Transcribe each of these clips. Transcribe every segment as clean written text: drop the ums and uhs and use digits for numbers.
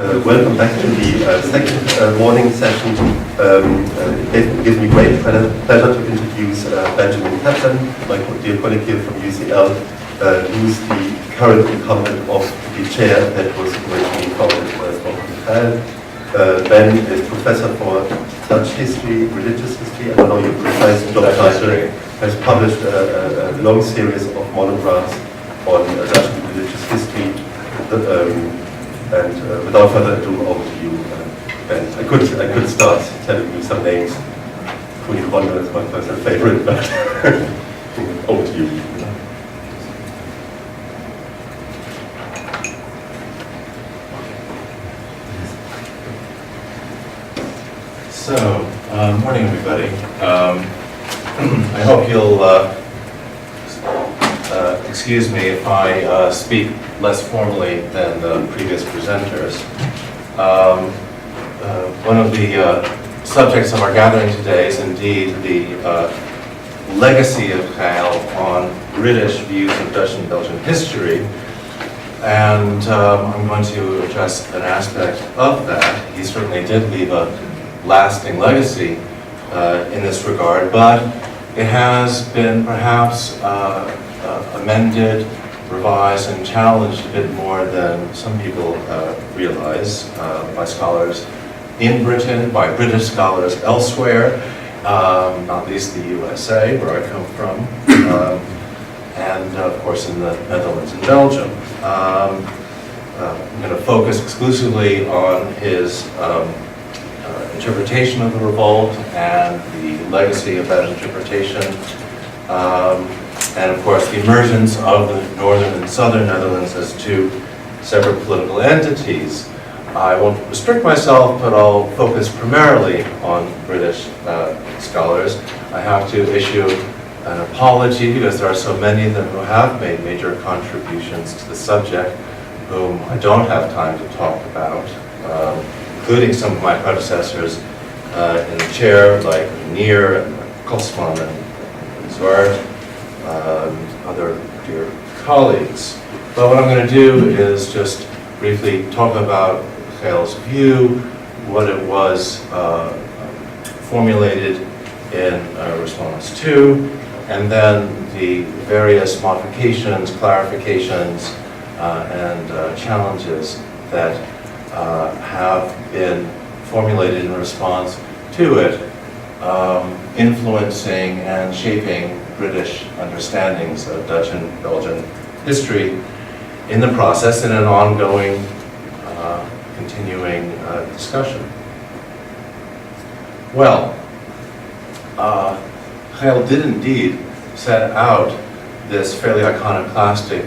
Welcome back to the second morning session. It gives me great pleasure to introduce Benjamin Kaplan, my dear colleague here from UCL, who's the current incumbent of the chair that was originally founded from Pieter Geyl. Ben is professor for Dutch history, religious history, I don't know your precise job title, has published a long series of monographs on Dutch religious history. And without further ado, over to you, Ben. I could start telling you some names. Fully Wonder is my personal favorite, but over to you. So, morning everybody. I hope you'll excuse me if I speak less formally than the previous presenters. One of the subjects of our gathering today is indeed the legacy of Geyl on British views of Dutch and Belgian history. And I'm going to address an aspect of that. He certainly did leave a lasting legacy in this regard, but it has been perhaps amended, revised, and challenged a bit more than some people realize by scholars in Britain, by British scholars elsewhere, not least the USA, where I come from, and of course in the Netherlands and Belgium. I'm going to focus exclusively on his interpretation of the revolt and the legacy of that interpretation. And of course the emergence of the northern and southern Netherlands as two separate political entities. I won't restrict myself, but I'll focus primarily on British scholars. I have to issue an apology because there are so many of them who have made major contributions to the subject whom I don't have time to talk about, including some of my predecessors in the chair like Nier and Kosman and Zwart. Other dear colleagues. But what I'm going to do is just briefly talk about Geyl's view, what it was formulated in response to, and then the various modifications, clarifications, and challenges that have been formulated in response to it, influencing and shaping British understandings of Dutch and Belgian history in the process in an ongoing, continuing discussion. Well, Geyl did indeed set out this fairly iconoclastic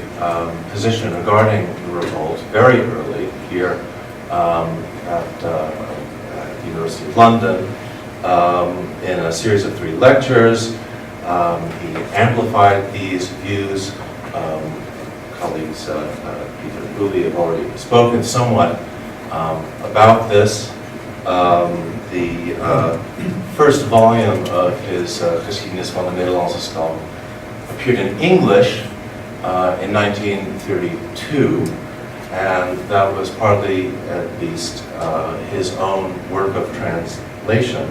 position regarding the revolt very early here at the University of London in a series of 3 lectures. He amplified these views. Colleagues Pieter Geyl have already spoken somewhat about this. The first volume of his Geschiedenis van de Nederlandse Stam appeared in English in 1932, and that was partly, at least, his own work of translation.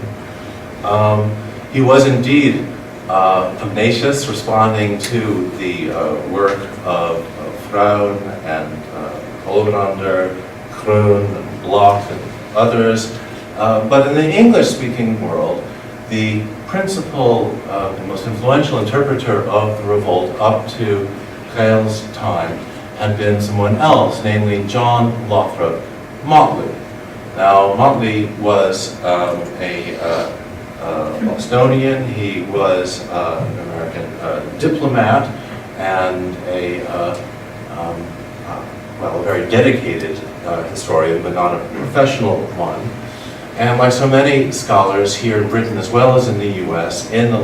He was indeed pugnacious, responding to the work of Fraun and Olbrander, Kroon, and Bloch, and others. But in the English-speaking world, the principal and most influential interpreter of the revolt up to Geyl's time had been someone else, namely John Lothrop Motley. Now, Motley was a Bostonian. He was an American diplomat and a very dedicated historian, but not a professional one. And like so many scholars here in Britain, as well as in the US, in the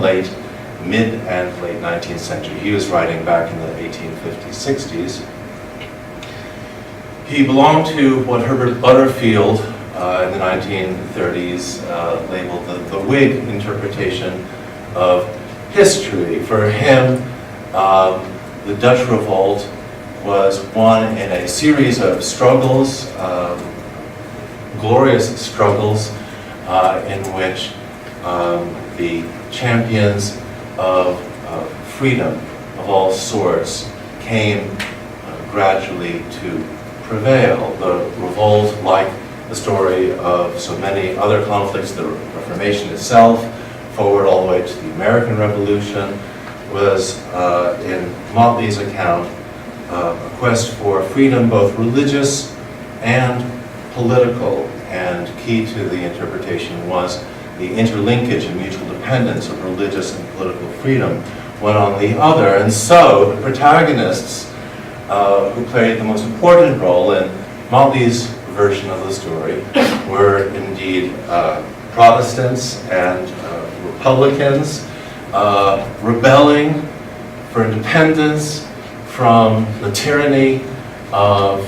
mid and late 19th century, he was writing back in the 1850s, 60s. He belonged to what Herbert Butterfield in the 1930s labeled the Whig interpretation of history. For him, the Dutch Revolt was one in a series of struggles glorious struggles in which the champions of freedom of all sorts came gradually to prevail. The revolt, like the story of so many other conflicts, the Reformation itself, forward all the way to the American Revolution, was, in Motley's account, a quest for freedom, both religious and political, and key to the interpretation was the interlinkage and mutual dependence of religious and political freedom one on the other. And so the protagonists who played the most important role in Motley's version of the story were indeed Protestants and Republicans rebelling for independence from the tyranny of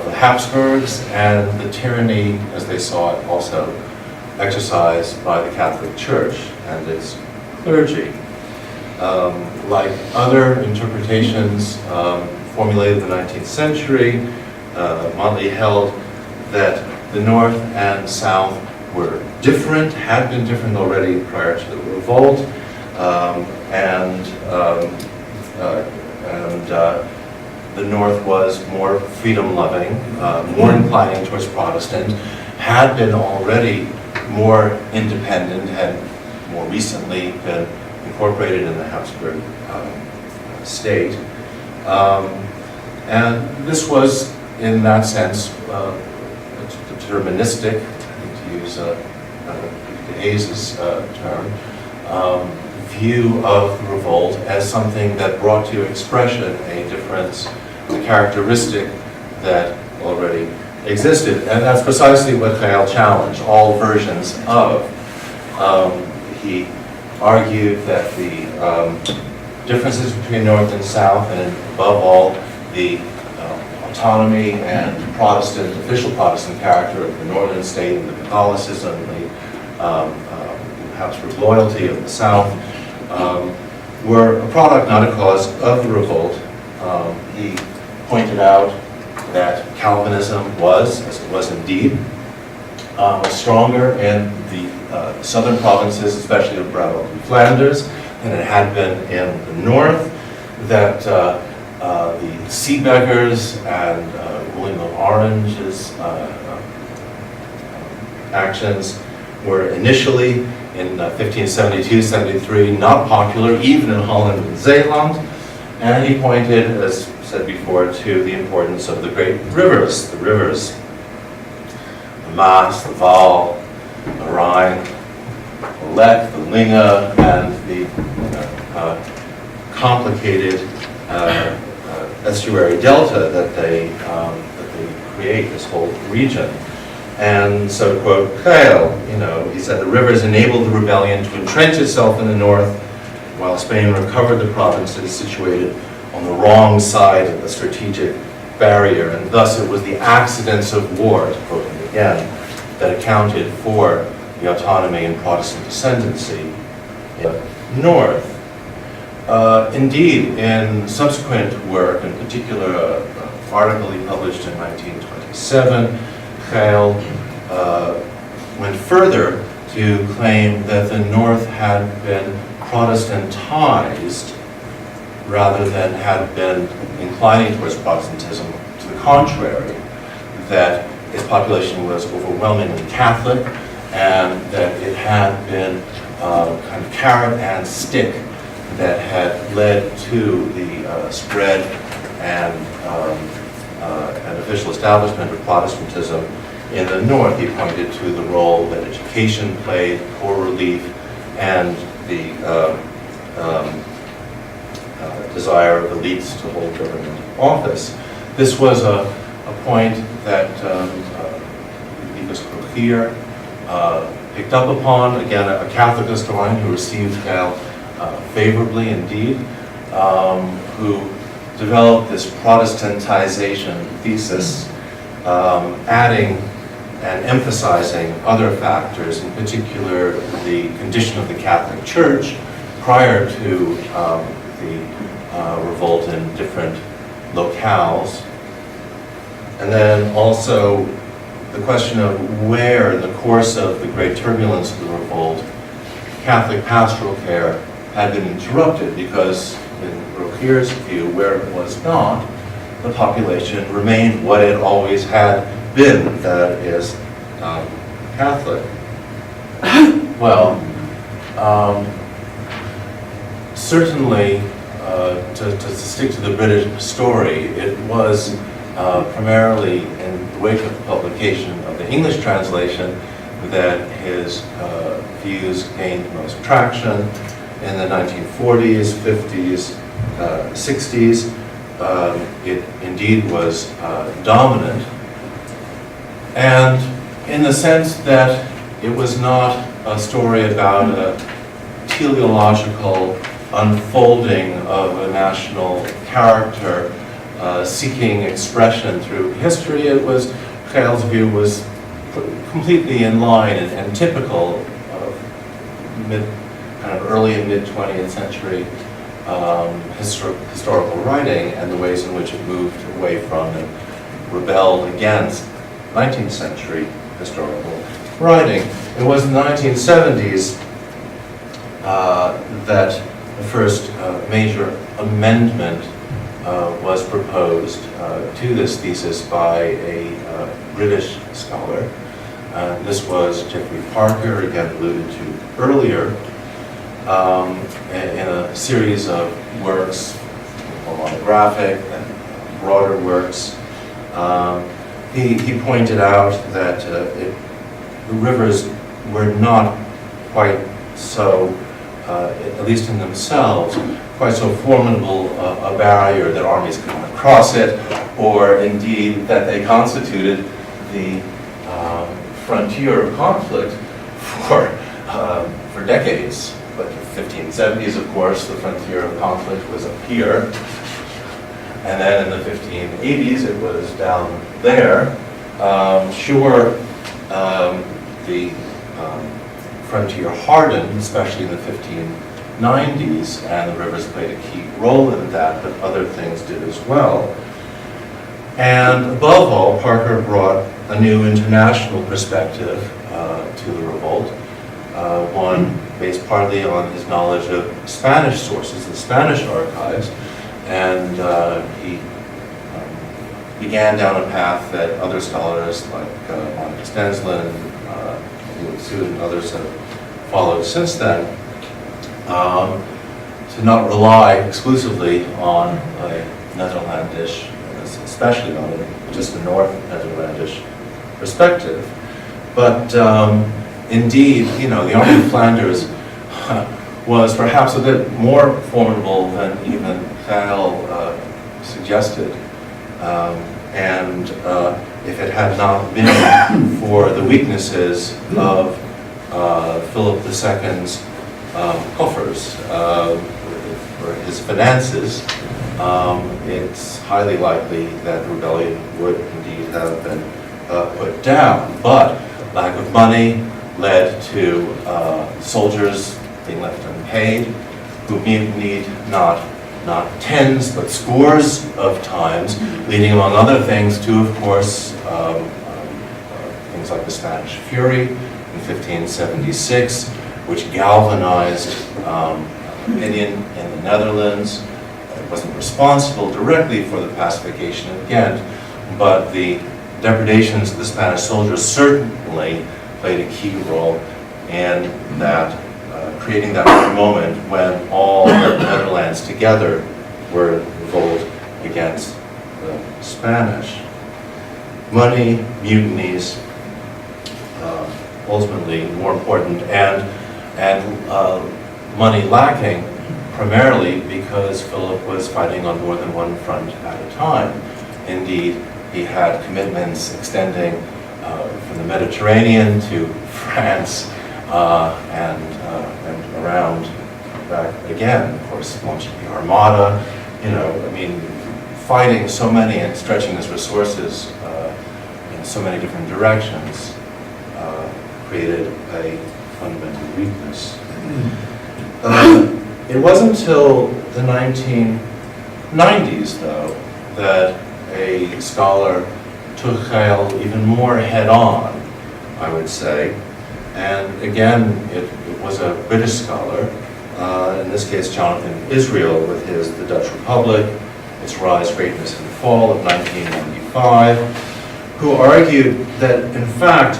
the Habsburgs and the tyranny, as they saw it, also exercised by the Catholic Church and its clergy. Like other interpretations formulated in the 19th century, Motley held that the North and South were different, had been different already prior to the revolt, and the North was more freedom-loving, more inclining towards Protestant, had been already more independent, had more recently been incorporated in the Habsburg state. And this was, in that sense, deterministic, to use Pieter Geyl's term, view of the revolt as something that brought to expression a difference, a characteristic that already existed. And that's precisely what Geyl challenged all versions of. He argued that the differences between North and South, and above all, the autonomy and Protestant, official Protestant character of the northern state and the Catholicism, the Habsburg loyalty of the South, were a product, not a cause, of the revolt. He pointed out that Calvinism was, as it was indeed, stronger in the southern provinces, especially of Brabant and Flanders, than it had been in the north, that the sea beggars and William of Orange's actions were initially in 1572-73 not popular, even in Holland and Zeeland. And he pointed, as said before, to the importance of the great rivers, the Maas, the Waal, the Rhine, the Lek, the Linge, and the complicated estuary delta that they create, this whole region. And so, quote Geyl, he said, the rivers enabled the rebellion to entrench itself in the north, while Spain recovered the provinces situated on the wrong side of the strategic barrier, and thus it was the accidents of war, to quote him again, that accounted for the autonomy and Protestant ascendancy in the north. Indeed, in subsequent work, in particular an article he published in 1927, Geyl went further to claim that the North had been Protestantized rather than had been inclining towards Protestantism. To the contrary, that its population was overwhelmingly Catholic, and that it had been kind of carrot and stick that had led to the spread and official establishment of Protestantism in the North. He pointed to the role that education played, poor relief, and the desire of elites to hold government office. This was a point that Lucas Crochier picked up upon, again, a Catholic historian who received Geyl favorably indeed, who developed this Protestantization thesis, adding and emphasizing other factors, in particular the condition of the Catholic Church prior to the revolt in different locales, and then also the question of where, in the course of the great turbulence of the revolt, Catholic pastoral care had been interrupted, because in Roquier's view, where it was not, the population remained what it always had been, that is, Catholic. Well, certainly, to stick to the British story, it was primarily in the wake of the publication of the English translation that his views gained most traction. In the 1940s, 50s, 60s, it indeed was dominant. And in the sense that it was not a story about a teleological unfolding of a national character seeking expression through history. It was, Geyl's view was completely in line and typical of kind of early and mid-20th century historical writing, and the ways in which it moved away from and rebelled against 19th century historical writing. It was in the 1970s that the first major amendment was proposed to this thesis by a British scholar. This was Geoffrey Parker, again alluded to earlier, in a series of works, more monographic and broader works. He pointed out that the rivers were not quite so, at least in themselves, quite so formidable a barrier that armies could not cross it, or indeed that they constituted the frontier of conflict for decades. But in the 1570s, of course, the frontier of conflict was up here, and then in the 1580s it was down there. The frontier hardened, especially in the 1590s, and the rivers played a key role in that, but other things did as well. And above all, Parker brought a new international perspective to the revolt, one based partly on his knowledge of Spanish sources, the Spanish archives, and he began down a path that other scholars like Monica Stensland, and others have followed since then, to not rely exclusively on a Netherlandish, especially not just a North Netherlandish perspective, but indeed, the Army of Flanders was perhaps a bit more formidable than even Geyl suggested, and if it had not been for the weaknesses of Philip II's coffers, or his finances, it's highly likely that the rebellion would indeed have been put down. But lack of money led to soldiers being left unpaid, who mutinied not tens but scores of times, leading among other things to, of course, things like the Spanish Fury in 1576, which galvanized opinion in the Netherlands. It wasn't responsible directly for the pacification of Ghent, but the depredations of the Spanish soldiers certainly played a key role in that, creating that moment when all the Netherlands together were in revolt against the Spanish. Money, mutinies, ultimately more important, and money lacking, primarily because Philip was fighting on more than one front at a time. Indeed, he had commitments extending from the Mediterranean to France and around back again. Of course, launching the Armada. Fighting so many and stretching his resources in so many different directions created a fundamental weakness. It wasn't until the 1990s, though, that a scholar took Geyl even more head-on, I would say. And again, it was a British scholar, in this case Jonathan Israel, with his The Dutch Republic, Its Rise, Greatness, and Fall of 1995, who argued that, in fact,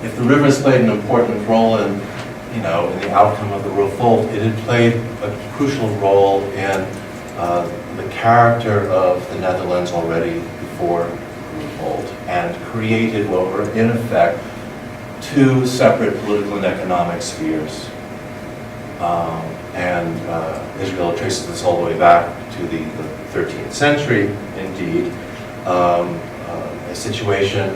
if the rivers played an important role in the outcome of the revolt, it had played a crucial role in the character of the Netherlands already before the revolt, and created what were, in effect, two separate political and economic spheres. Israel traces this all the way back to the 13th century, indeed, a situation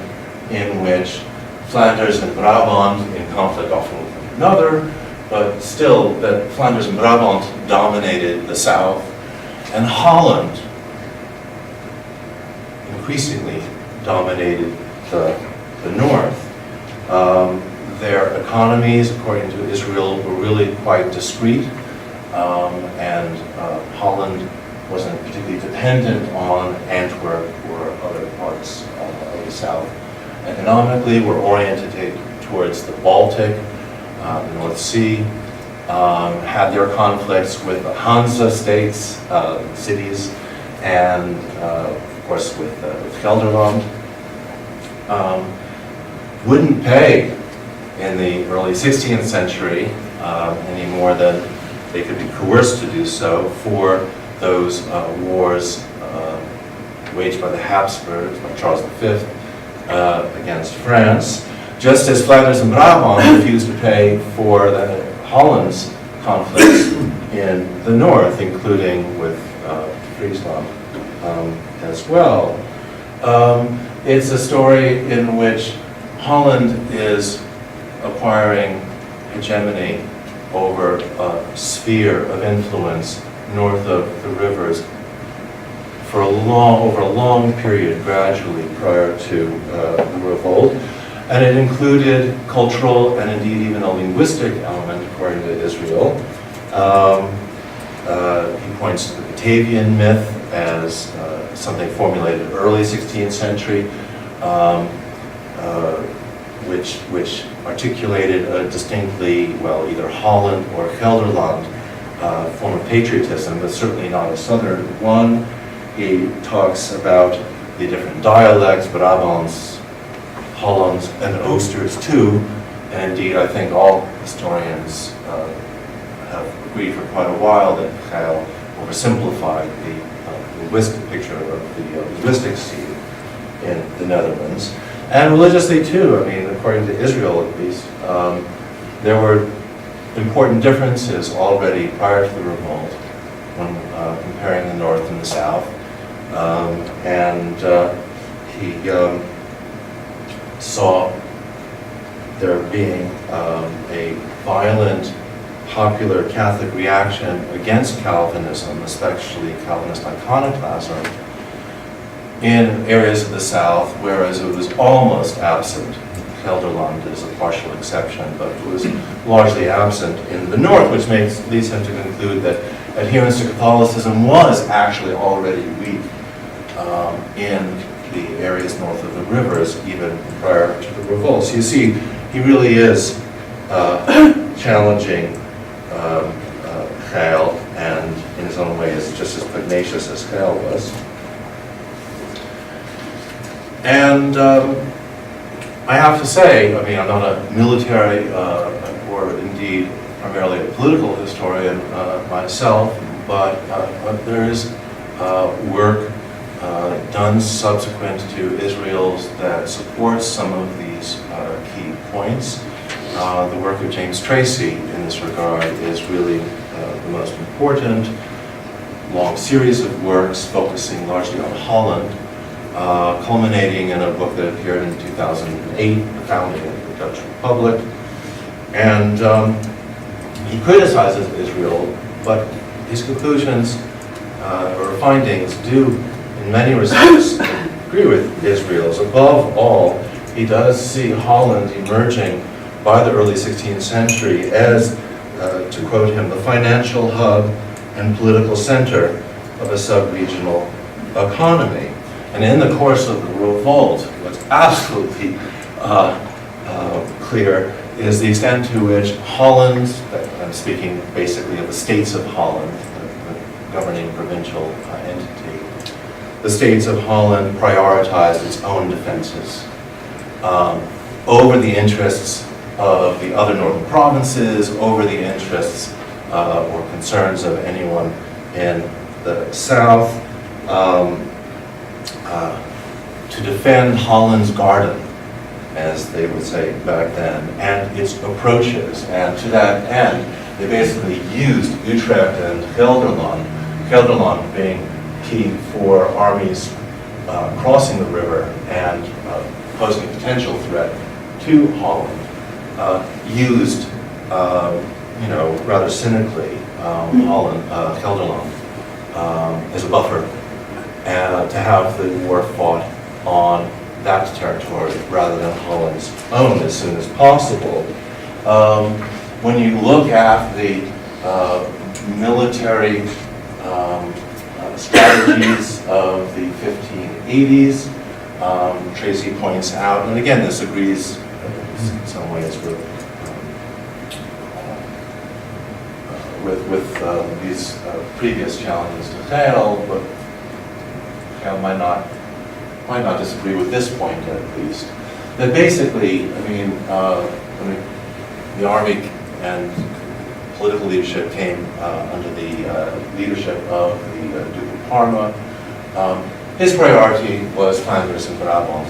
in which Flanders and Brabant in conflict often with one another, but still that Flanders and Brabant dominated the south, and Holland increasingly dominated the north. Their economies, according to Israel, were really quite discrete, and Holland wasn't particularly dependent on Antwerp or other parts of the south. Economically, were oriented towards the Baltic, the North Sea, had their conflicts with the Hansa states, cities, and of course with Gelderland. Wouldn't pay in the early 16th century any more than they could be coerced to do so for those wars waged by the Habsburgs, by Charles V, against France, just as Flanders and Brabant refused to pay for the Holland's conflicts in the north, including with Friesland as well. It's a story in which Holland is acquiring hegemony over a sphere of influence north of the rivers for over a long period, gradually, prior to the revolt. And it included cultural and indeed even a linguistic element, according to Israel. He points to the Batavian myth as something formulated early 16th century, which articulated a distinctly, well, either Holland or Gelderland form of patriotism, but certainly not a southern one. He talks about the different dialects, Brabants, Hollands, and Oosters too. And indeed, I think all historians have agreed for quite a while that Geyl oversimplified the linguistic picture of the linguistic scene in the Netherlands. And religiously too, I mean, according to Israel at least, there were important differences already prior to the revolt when comparing the north and the south. He saw there being a violent popular Catholic reaction against Calvinism, especially Calvinist iconoclasm, in areas of the south, whereas it was almost absent. Gelderland is a partial exception, but it was largely absent in the north, which leads him to conclude that adherence to Catholicism was actually already weak in the areas north of the rivers, even prior to the revolt. So you see, he really is challenging Geyl, and in his own way is just as pugnacious as Geyl was. And I have to say, I mean, I'm not a military or indeed primarily a political historian myself, but there is work done subsequent to Israel's that supports some of these key points. The work of James Tracy in this regard is really the most important. Long series of works focusing largely on Holland, culminating in a book that appeared in 2008, The Founding of the Dutch Republic. And he criticizes Israel, but his conclusions or findings do, in many respects, agree with Israel's. Above all, he does see Holland emerging by the early 16th century as, to quote him, the financial hub and political center of a sub-regional economy. And in the course of the revolt, what's absolutely clear is the extent to which Holland, I'm speaking basically of the states of Holland, the governing provincial entity, the states of Holland prioritized its own defenses over the interests of the other northern provinces, over the interests or concerns of anyone in the south, to defend Holland's garden, as they would say back then, and its approaches. And to that end, they basically used Utrecht and Gelderland being key for armies crossing the river and posing a potential threat to Holland, used, rather cynically, Gelderland as a buffer to have the war fought on that territory rather than Holland's own as soon as possible. When you look at the military strategies of the 1580s, Tracy points out, and again this agrees in some ways with these previous challenges to Geyl, but Geyl might not disagree with this point at least. That basically, the army and political leadership came under the leadership of the Duke of Parma. His priority was Flanders and Brabant.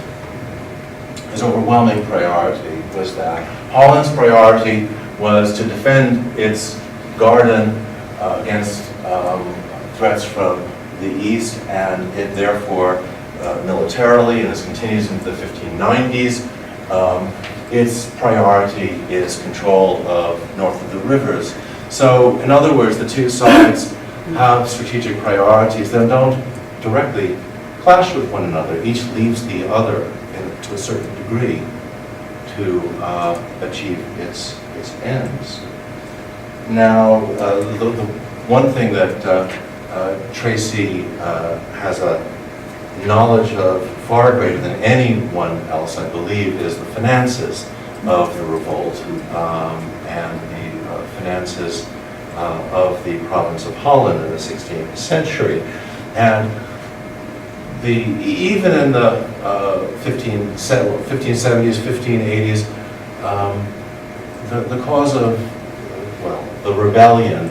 His overwhelming priority was that. Holland's priority was to defend its garden against threats from the east, and it therefore militarily, and this continues into the 1590s, its priority is control of north of the rivers. So, in other words, the two sides have strategic priorities that don't directly clash with one another. Each leaves the other, to a certain degree, to achieve its ends. Now, the one thing that Tracy has a knowledge of far greater than anyone else, I believe, is the finances of the revolt and the finances of the province of Holland in the 16th century. And even in the 1570s, 1580s, the cause of, the rebellion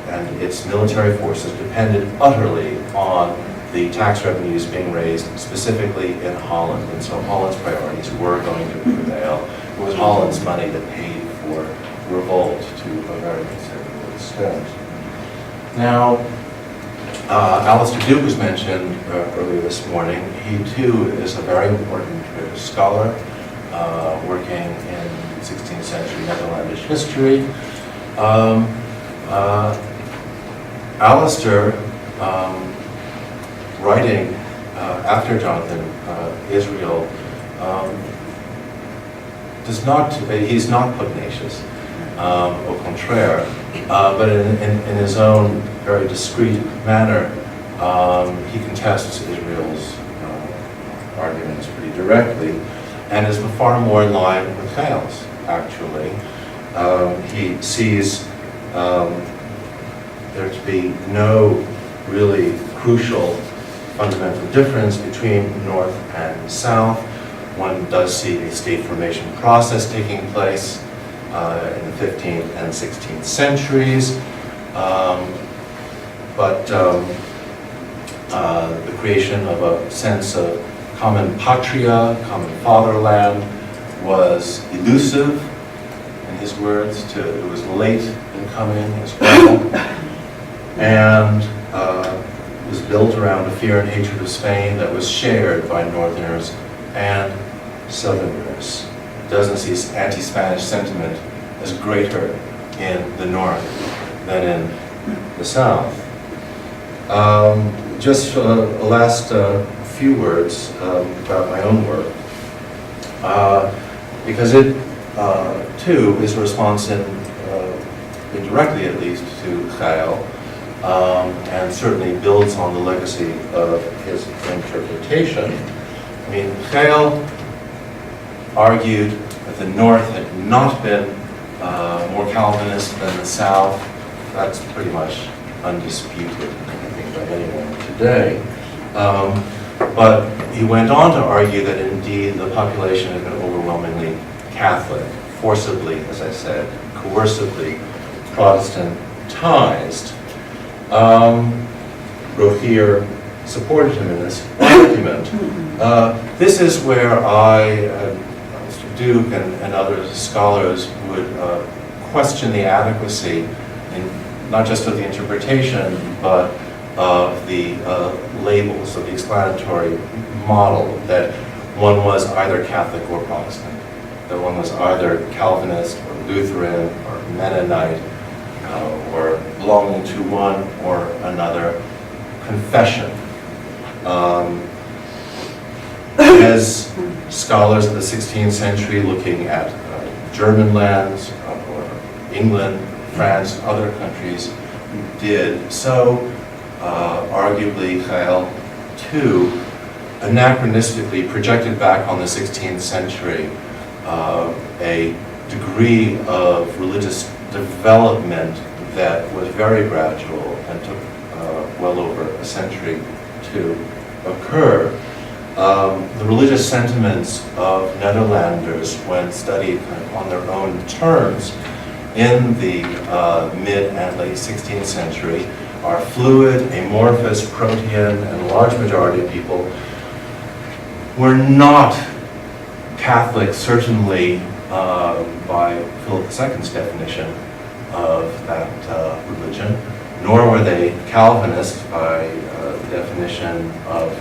and its military forces depended utterly on the tax revenues being raised specifically in Holland, and so Holland's priorities were going to prevail. It was Holland's money that paid for revolt to a very considerable extent. Now, Alistair Duke was mentioned earlier this morning. He too is a very important British scholar working in 16th century Netherlandish history. Alistair, writing after Jonathan Israel, he's not pugnacious, au contraire, but in his own very discreet manner, he contests Israel's arguments pretty directly, and is far more in line with Geyl's, actually. He sees there to be no really crucial fundamental difference between North and South. One does see a state formation process taking place in the 15th and 16th centuries, but the creation of a sense of common patria, common fatherland, was elusive, in his words. It was late in coming as well, and was built around a fear and hatred of Spain that was shared by Northerners and Southerners. Doesn't see anti-Spanish sentiment as greater in the North than in the South. Just a last few words about my own work, because it too is a response indirectly at least to Geyl, and certainly builds on the legacy of his interpretation. I mean, Geyl argued that the North had not been more Calvinist than the South. That's pretty much undisputed, I think, by anyone today. But he went on to argue that indeed the population had been overwhelmingly Catholic, forcibly, as I said, coercively Protestantized. Rothier supported him in this argument. This is where I, Mr. Duke and other scholars would question the adequacy, not just of the interpretation, but of the labels, of the explanatory model, that one was either Catholic or Protestant, that one was either Calvinist or Lutheran or Mennonite, or belonging to one or another confession. As scholars of the 16th century looking at German lands or England, France, other countries did so, arguably Geyl too anachronistically projected back on the 16th century a degree of religious development that was very gradual and took well over a century to occur. The religious sentiments of Netherlanders, when studied kind of on their own terms in the mid and late 16th century, are fluid, amorphous, protean, and a large majority of people were not Catholic, certainly by Philip II's definition of that religion, nor were they Calvinist by the definition of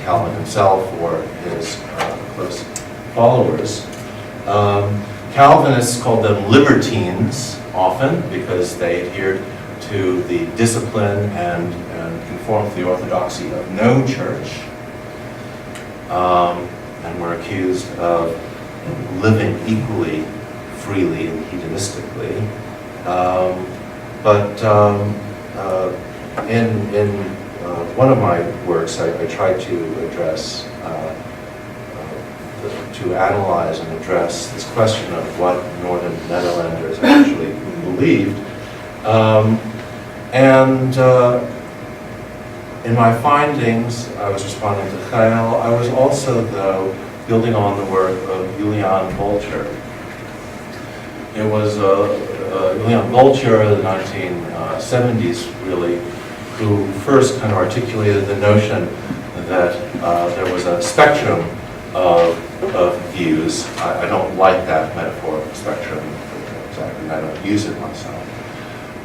Calvin himself or his close followers. Calvinists called them libertines often because they adhered to the discipline and conformed to the orthodoxy of no church, and were accused of living equally freely and hedonistically. In one of my works, I tried to address, to analyze and address this question of what Northern Netherlanders actually believed. In my findings, I was responding to Geyl. I was also, though, building on the work of Julian Bolcher. It was Julian Bolcher in the 1970s, really, who first kind of articulated the notion that there was a spectrum of views. I don't like that metaphor, spectrum, exactly, and I don't use it myself.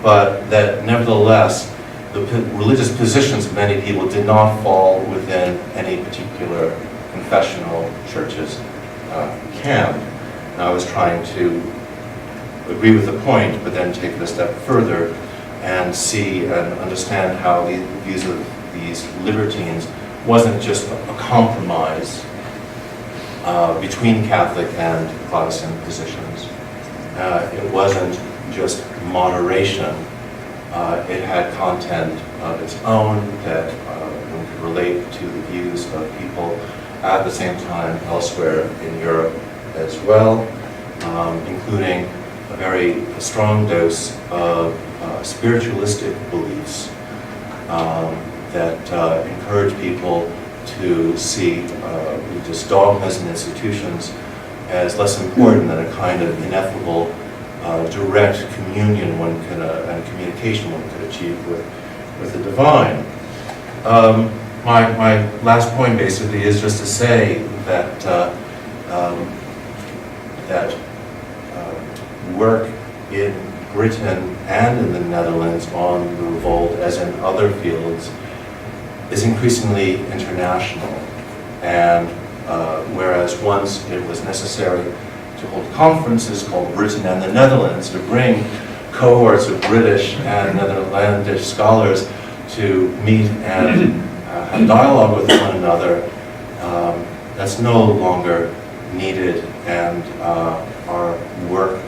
But that nevertheless, the religious positions of many people did not fall within any particular confessional church's camp. And I was trying to agree with the point, but then take it a step further and see and understand how the views of these libertines wasn't just a compromise between Catholic and Protestant positions. It wasn't just moderation. It had content of its own that one could relate to the views of people at the same time elsewhere in Europe as well, including a very strong dose of spiritualistic beliefs that encourage people to see religious dogmas and institutions as less important than a kind of ineffable direct communion and communication one could achieve with the divine. My last point basically is just to say that that work in Britain and in the Netherlands on the revolt, as in other fields, is increasingly international. And whereas once it was necessary to hold conferences called Britain and the Netherlands to bring cohorts of British and Netherlandish scholars to meet and have dialogue with one another, that's no longer needed, and our work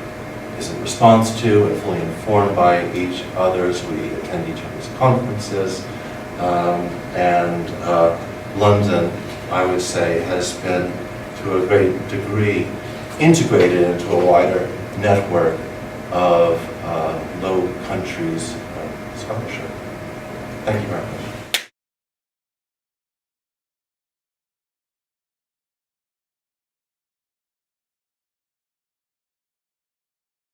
is in response to and fully informed by each other's. We attend each other's conferences. And London, I would say, has been, to a great degree, integrated into a wider network of Low Countries scholarship. Thank you very much.